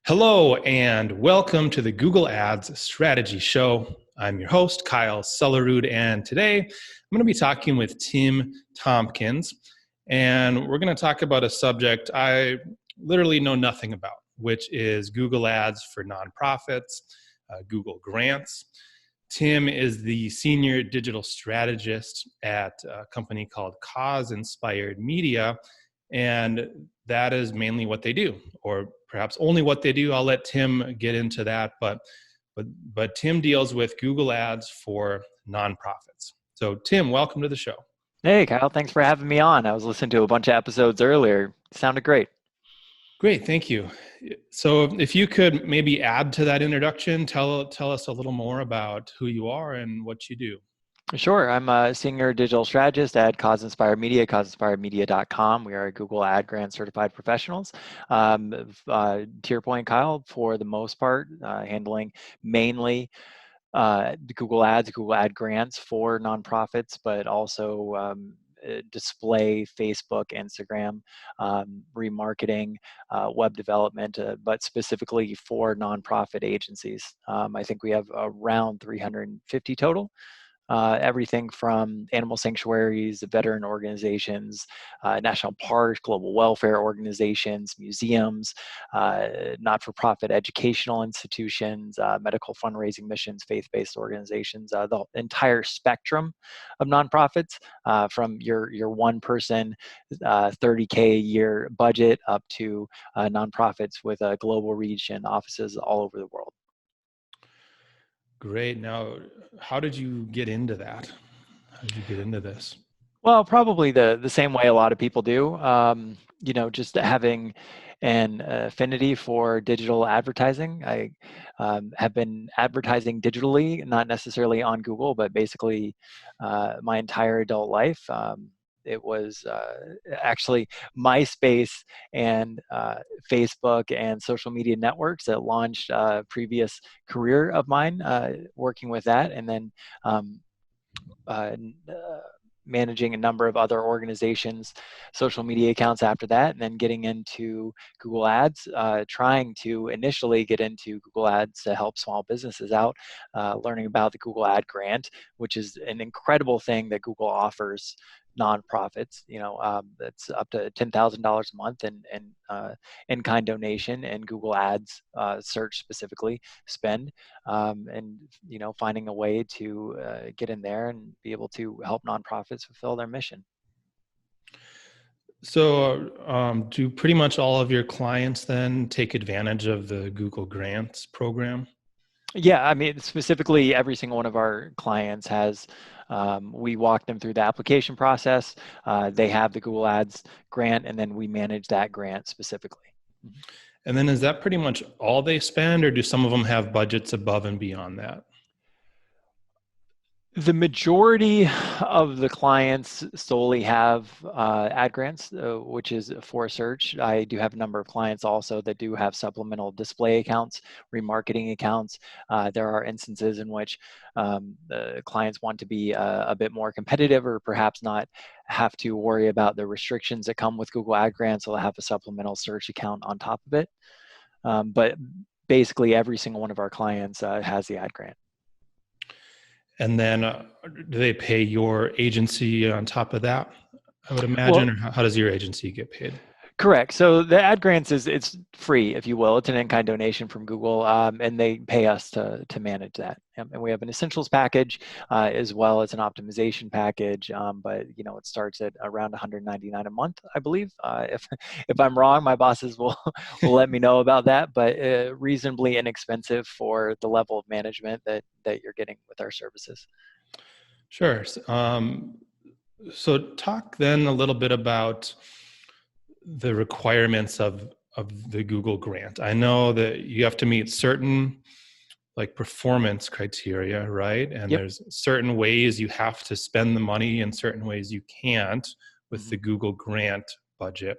Hello and welcome to the Google Ads Strategy Show. I'm your host, Kyle Sellerud, and today I'm going to be talking with Tim Tompkins, and we're going to talk about a subject I literally know nothing about, which is Google Ads for nonprofits, Google Grants. Tim is the Senior Digital Strategist at a company called Cause Inspired Media, and that is mainly what they do, or perhaps only what they do. I'll let Tim get into that, but Tim deals with Google Ads for nonprofits. So Tim, welcome to the show. Hey, Kyle, thanks for having me on. I was listening to a bunch of episodes earlier. Sounded great. Great, thank you. So if you could maybe add to that introduction, tell us a little more about who you are and what you do. Sure. I'm a senior digital strategist at Cause Inspired Media, causeinspiredmedia.com. We are Google Ad Grant certified professionals. To your point, Kyle, for the most part, handling mainly Google Ads, Google Ad Grants for nonprofits, but also display, Facebook, Instagram, remarketing, web development, but specifically for nonprofit agencies. I think we have around 350 total. Everything from animal sanctuaries, veteran organizations, national parks, global welfare organizations, museums, not-for-profit educational institutions, medical fundraising missions, faith-based organizations, the entire spectrum of nonprofits, from your one-person 30K a year budget up to nonprofits with a global reach and offices all over the world. Great. Now, how did you get into that? How did you get into this? Well, probably the same way a lot of people do. Just having an affinity for digital advertising. I have been advertising digitally, not necessarily on Google, but basically my entire adult life. It was actually MySpace and Facebook and social media networks that launched a previous career of mine, working with that, and then uh, managing a number of other organizations' social media accounts after that, and then getting into Google Ads, trying to initially get into Google Ads to help small businesses out, learning about the Google Ad Grant, which is an incredible thing that Google offers nonprofits. That's up to $10,000 a month and in-kind donation and Google Ads search specifically spend, and finding a way to get in there and be able to help nonprofits fulfill their mission. So, do pretty much all of your clients then take advantage of the Google Grants program? Yeah, I mean, specifically, every single one of our clients has, we walk them through the application process. They have the Google Ads grant, and then we manage that grant specifically. And then is that pretty much all they spend, or do some of them have budgets above and beyond that? The majority of the clients solely have ad grants, which is for search. I do have a number of clients also that do have supplemental display accounts, remarketing accounts. There are instances in which the clients want to be a bit more competitive, or perhaps not have to worry about the restrictions that come with Google Ad Grants, so they'll have a supplemental search account on top of it. But basically, every single one of our clients has the ad grant. And then do they pay your agency on top of that, I would imagine, Well, or how does your agency get paid? correct. So the ad grants it's free, if you will. It's an in-kind donation from Google, and they pay us to manage that. And we have an essentials package, as well as an optimization package. But it starts at around $199 a month, I believe. If I'm wrong, my bosses will will let me know about that. But reasonably inexpensive for the level of management that you're getting with our services. Sure. So talk then a little bit about the requirements of the Google grant. I know that you have to meet certain like performance criteria, right? And Yep. there's certain ways you have to spend the money and certain ways you can't with Mhm. the Google grant budget.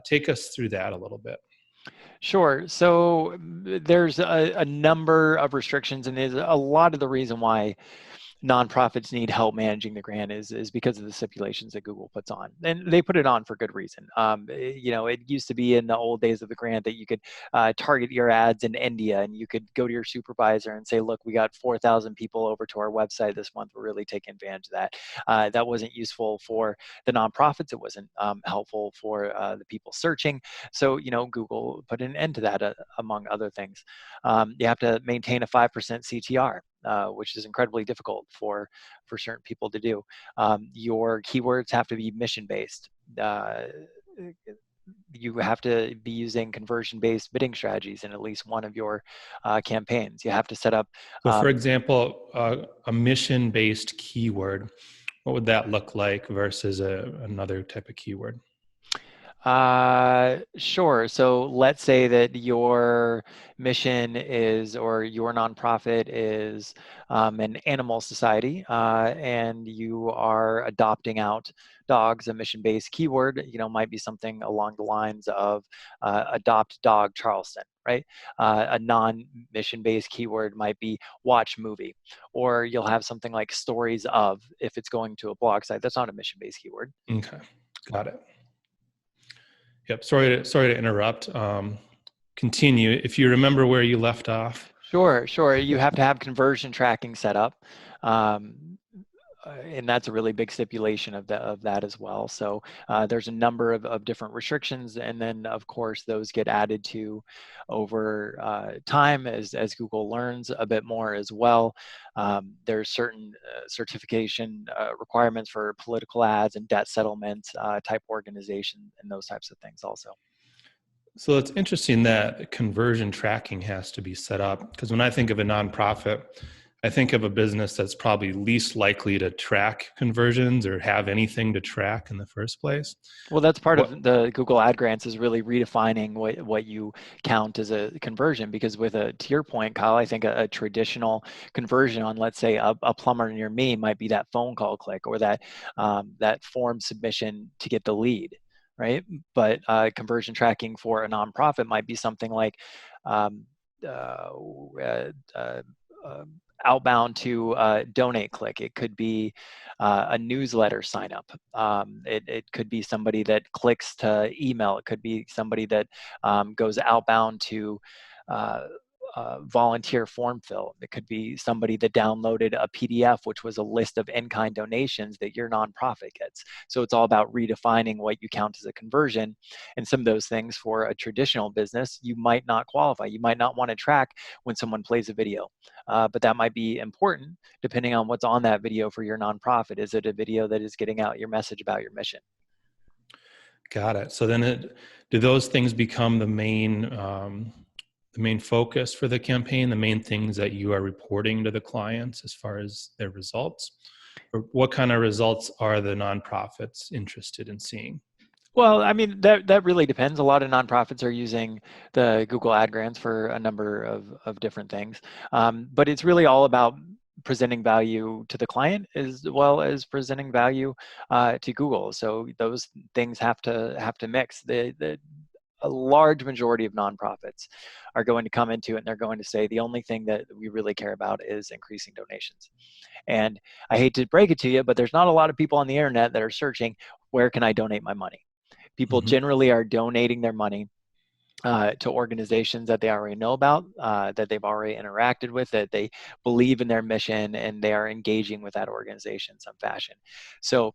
Take us through that a little bit. Sure. So there's a number of restrictions, and is a lot of the reason why nonprofits need help managing the grant is because of the stipulations that Google puts on, and they put it on for good reason. It used to be in the old days of the grant that you could target your ads in India, and you could go to your supervisor and say, "Look, we got 4,000 people over to our website this month. We're really taking advantage of that." That wasn't useful for the nonprofits. It wasn't helpful for the people searching. So Google put an end to that, among other things. You have to maintain a 5% CTR. Which is incredibly difficult for certain people to do. Your keywords have to be mission-based. You have to be using conversion-based bidding strategies in at least one of your campaigns. You have to set up. So for example, a mission-based keyword, what would that look like versus another type of keyword? Sure. So let's say that your mission is, or your nonprofit is an animal society, and you are adopting out dogs. A mission-based keyword, might be something along the lines of adopt dog Charleston, right? A non-mission-based keyword might be watch movie, or you'll have something like stories of, if it's going to a blog site. That's not a mission-based keyword. Okay, got it. Yep. Sorry to interrupt. Continue. If you remember where you left off. Sure. You have to have conversion tracking set up. And that's a really big stipulation of that as well. So there's a number of different restrictions, and then of course those get added to over time as Google learns a bit more as well. There's certain certification requirements for political ads and debt settlement type organization and those types of things also. So it's interesting that conversion tracking has to be set up, because when I think of a nonprofit, I think of a business that's probably least likely to track conversions or have anything to track in the first place. Well, that's part of the Google Ad Grants, is really redefining what you count as a conversion. Because to your point, Kyle, I think a traditional conversion on, let's say, a plumber near me might be that phone call click, or that form submission to get the lead, right? But conversion tracking for a nonprofit might be something like uh, uh, outbound to donate click. It could be a newsletter sign up. It could be somebody that clicks to email. It could be somebody that goes outbound to volunteer form fill. It could be somebody that downloaded a PDF, which was a list of in-kind donations that your nonprofit gets. So it's all about redefining what you count as a conversion. And some of those things for a traditional business, you might not qualify. You might not want to track when someone plays a video, but that might be important depending on what's on that video for your nonprofit. Is it a video that is getting out your message about your mission? Got it. So then do those things become the main focus for the campaign, the main things that you are reporting to the clients as far as their results? Or what kind of results are the nonprofits interested in seeing? Well, I mean, that really depends. A lot of nonprofits are using the Google Ad Grants for a number of different things. But it's really all about presenting value to the client as well as presenting value to Google. So those things have to mix. A large majority of nonprofits are going to come into it and they're going to say the only thing that we really care about is increasing donations. And I hate to break it to you, but there's not a lot of people on the internet that are searching, where can I donate my money? People generally are donating their money to organizations that they already know about, that they've already interacted with, that they believe in their mission, and they are engaging with that organization in some fashion. So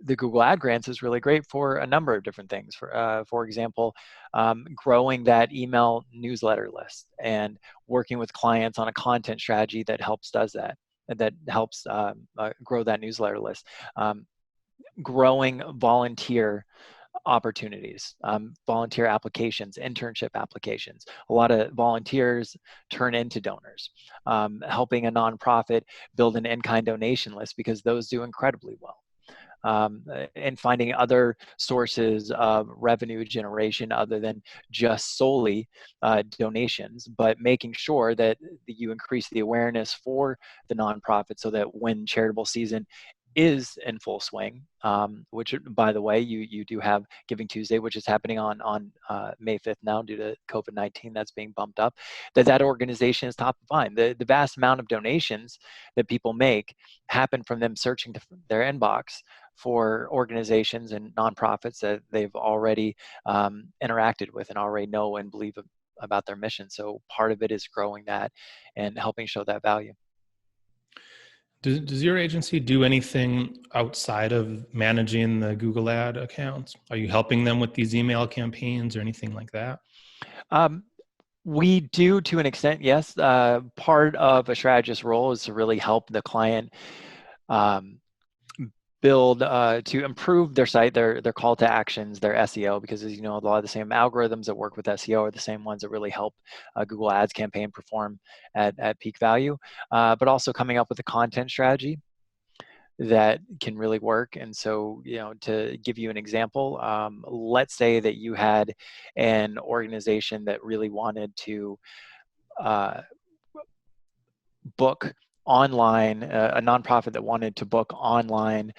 the Google Ad Grants is really great for a number of different things. For example, growing that email newsletter list and working with clients on a content strategy that does that, and that helps grow that newsletter list. Growing volunteer opportunities, volunteer applications, internship applications. A lot of volunteers turn into donors. Helping a nonprofit build an in-kind donation list, because those do incredibly well. And finding other sources of revenue generation other than just solely donations, but making sure that you increase the awareness for the nonprofit, so that when charitable season is in full swing, which, by the way, you do have Giving Tuesday, which is happening on May 5th now due to COVID-19. That's being bumped up. That organization is top of mind. The vast amount of donations that people make happen from them searching their inbox for organizations and nonprofits that they've already interacted with and already know and believe about their mission. So part of it is growing that and helping show that value. Does your agency do anything outside of managing the Google ad accounts? Are you helping them with these email campaigns or anything like that? We do, to an extent, yes. Part of a strategist role is to really help the client um, build to improve their site, their call to actions, their SEO, because as you know, a lot of the same algorithms that work with SEO are the same ones that really help a Google Ads campaign perform at peak value, but also coming up with a content strategy that can really work. And so, to give you an example, let's say that you had an organization that really wanted to uh, book online, a nonprofit that wanted to book online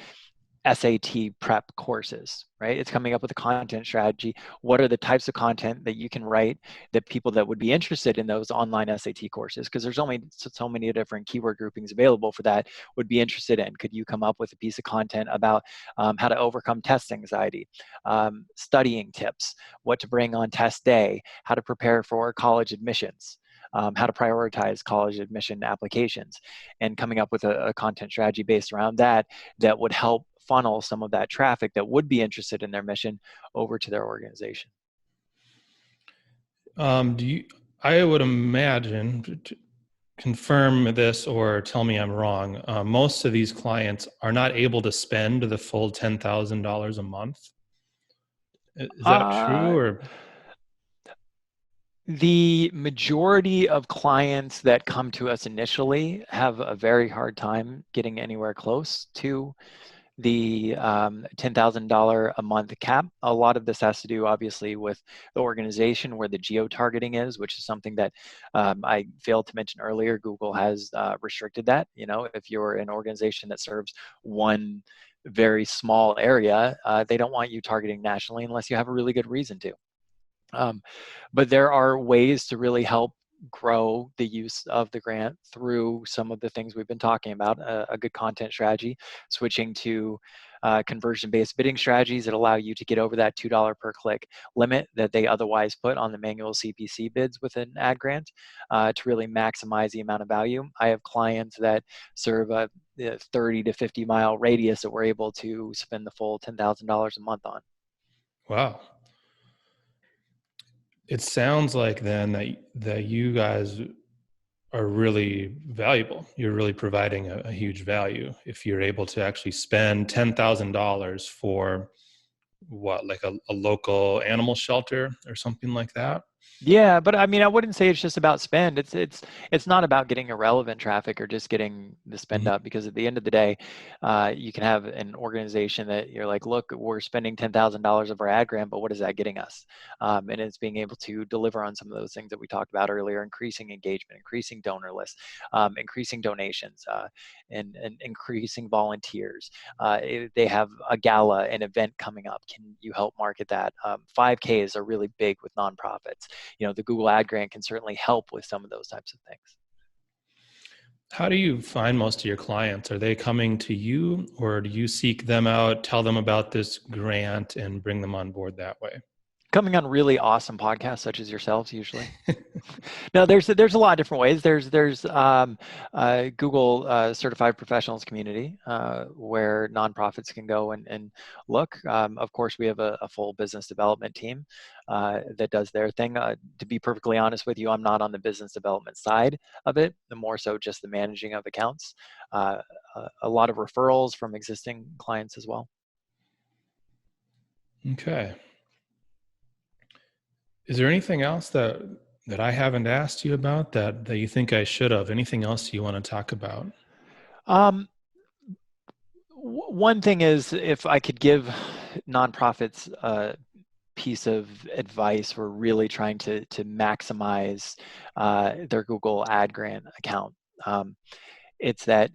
SAT prep courses, right? It's coming up with a content strategy. What are the types of content that you can write that people that would be interested in those online SAT courses, because there's only so many different keyword groupings available for that, would be interested in? Could you come up with a piece of content about how to overcome test anxiety, studying tips, what to bring on test day, how to prepare for college admissions, how to prioritize college admission applications, and coming up with a content strategy based around that would help funnel some of that traffic that would be interested in their mission over to their organization. I would imagine, to confirm this or tell me I'm wrong, most of these clients are not able to spend the full $10,000 a month. Is that true? Or the majority of clients that come to us initially have a very hard time getting anywhere close to the $10,000 a month cap. A lot of this has to do, obviously, with the organization, where the geo-targeting is, which is something that I failed to mention earlier. Google has restricted that. If you're an organization that serves one very small area, they don't want you targeting nationally unless you have a really good reason to. But there are ways to really help grow the use of the grant through some of the things we've been talking about: a good content strategy, switching to conversion-based bidding strategies that allow you to get over that $2 per click limit that they otherwise put on the manual CPC bids with an ad grant, to really maximize the amount of value. I have clients that serve a 30 to 50 mile radius that we're able to spend the full $10,000 a month on. wow. It sounds like then that you guys are really valuable. You're really providing a huge value if you're able to actually spend $10,000 for what, like a local animal shelter or something like that. Yeah, but I mean, I wouldn't say it's just about spend. It's not about getting irrelevant traffic or just getting the spend Mhm. up, because at the end of the day, you can have an organization that you're like, look, we're spending $10,000 of our ad grant, but what is that getting us? And it's being able to deliver on some of those things that we talked about earlier: increasing engagement, increasing donor lists, increasing donations, and increasing volunteers. They have a gala, an event coming up. Can you help market that? 5Ks are really big with nonprofits. The Google Ad Grant can certainly help with some of those types of things. How do you find most of your clients? Are they coming to you, or do you seek them out, tell them about this grant, and bring them on board that way? Coming on really awesome podcasts such as yourselves, usually. No, there's a lot of different ways. There's Google certified professionals community, where nonprofits can go and look. Of course, we have a full business development team that does their thing. To be perfectly honest with you, I'm not on the business development side of it. The more so just the managing of accounts. A lot of referrals from existing clients as well. Okay. Is there anything else that I haven't asked you about that you think I should have? Anything else you want to talk about? Um, One thing is, if I could give nonprofits a piece of advice for really trying to maximize their Google Ad Grant account, it's that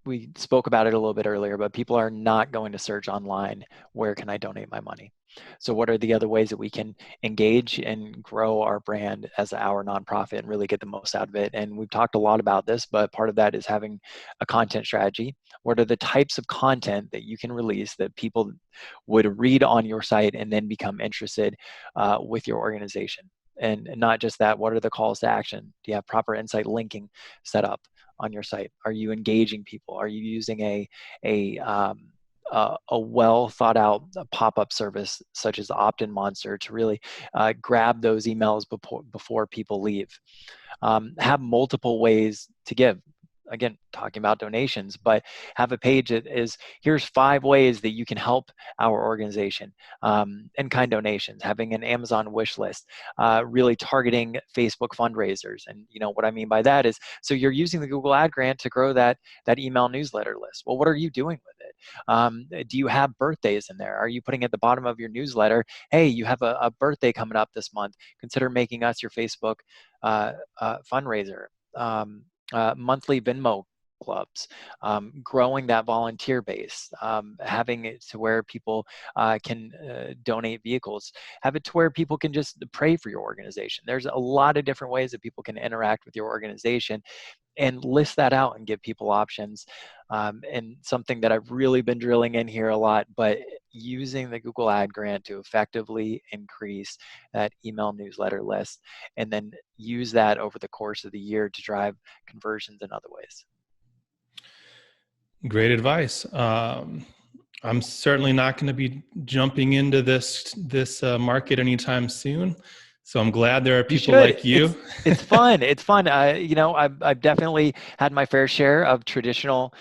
we spoke about it a little bit earlier, but people are not going to search online, where can I donate my money? So what are the other ways that we can engage and grow our brand as our nonprofit and really get the most out of it? And we've talked a lot about this, but part of that is having a content strategy. What are the types of content that you can release that people would read on your site and then become interested with your organization? And not just that, what are the calls to action? Do you have proper insight linking set up on your site? Are you engaging people? Are you using a well thought out pop-up service such as Opt-in Monster to really grab those emails before people leave? Have multiple ways to give. Again, talking about donations, but have a page that is, here's 5 ways that you can help our organization. In-kind donations, having an Amazon wish list, really targeting Facebook fundraisers. And what I mean by that is, so you're using the Google Ad Grant to grow that email newsletter list. Well, what are you doing with it? Do you have birthdays in there? Are you putting at the bottom of your newsletter, hey, you have a birthday coming up this month, consider making us your Facebook fundraiser? Monthly Venmo clubs, growing that volunteer base, having it to where people can donate vehicles, have it to where people can just pray for your organization. There's a lot of different ways that people can interact with your organization, and list that out and give people options. And something that I've really been drilling in here a lot, but using the Google Ad Grant to effectively increase that email newsletter list, and then use that over the course of the year to drive conversions in other ways. Great advice. I'm certainly not going to be jumping into this market anytime soon. So I'm glad there are people like you. It's fun. It's fun. I've definitely had my fair share of traditional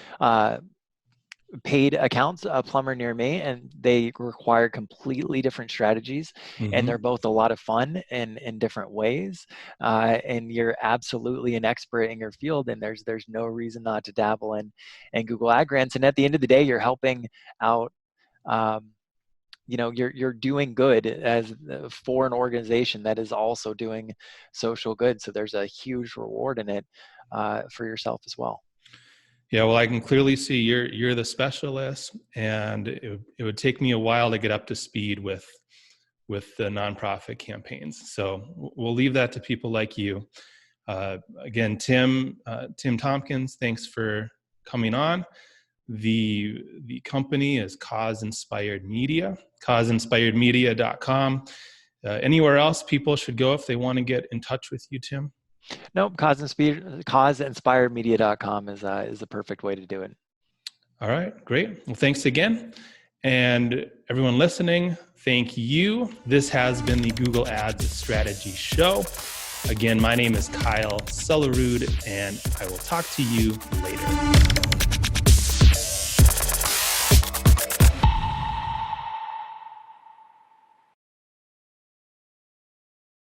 paid accounts, a plumber near me, and they require completely different strategies. Mm-hmm. And they're both a lot of fun in different ways. And you're absolutely an expert in your field, and there's no reason not to dabble in Google Ad Grants. And at the end of the day, you're helping out. You're doing good for an organization that is also doing social good. So there's a huge reward in it for yourself as well. Yeah, well, I can clearly see you're the specialist, and it would take me a while to get up to speed with the nonprofit campaigns. So we'll leave that to people like you. Again, Tim Tompkins, thanks for coming on. The company is Cause Inspired Media, causeinspiredmedia.com. Anywhere else people should go if they want to get in touch with you, Tim? Nope, causeinspiredmedia.com is the perfect way to do it. All right, great. Well, thanks again. And everyone listening, thank you. This has been the Google Ads Strategy Show. Again, my name is Kyle Sellerud, and I will talk to you later.